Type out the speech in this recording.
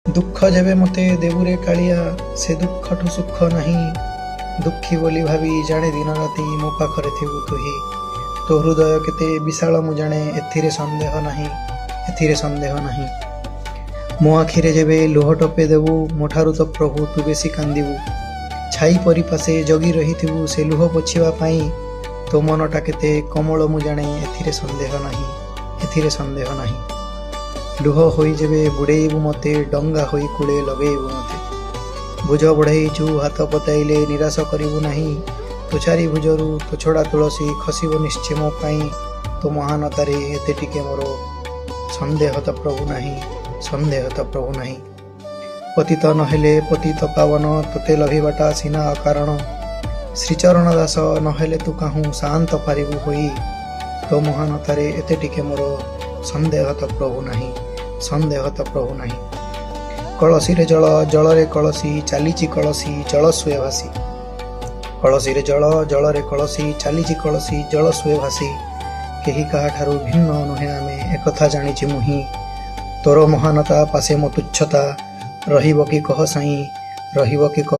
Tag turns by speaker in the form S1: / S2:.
S1: दुख जेबे मते देबुरे कालिया से दुखठु सुख नहीं। दुखी बोली भावी जाने दिन राति मो पाखरे थिबु तुही। तो हृदय केते विशाल मु जाने एथिरे संदेह नहीं, एथिरे संदेह नहीं। मो आखिरे जेबे लुह टपे देबु मोठारु तो प्रभु तू बेसी कांदिबु। छाई परी पासे जगी रहिथिबु से लुह पोछिबा पाई। तो मनटा केते कोमल मु जाने एथिरे संदेह नहीं, एथिरे संदेह नहीं। लुह होई जेबे बुड़ेबु मते डंगा होई कूले लगेबु मते। भुज बढ़ाइचु हाथ पताइले निराश करिबु नहीं। तो चारि भुजरु तो छड़ा तुलसी खसिबो निश्चय मो पाई। तो महानतारे एते टिके मोर संदेह तो प्रभु नहीं, संदेह तो प्रभु नहीं। पतित नहेले पतित पावन तोते लभिबाटा सिना अकारण। श्रीचरण दास नहेले तू काहू शांत पारिबु होई। तो महानतारे एते टिके मोर संदेह तो प्रभु नहीं, संदेह तो प्रभु नहीं। कलसी रे जल जल रे कलसी चालीची कलसी जल सुए भासी। कलसी रे जल जल रे कलसी चालीची कलसी जल सुए भासी। केही काहा ठारू भिन्न नुहे आमे एकथा जानिछि मुहि। तोर महानता पासे मो तुच्छता रहिब कि कह साई, रहिब कि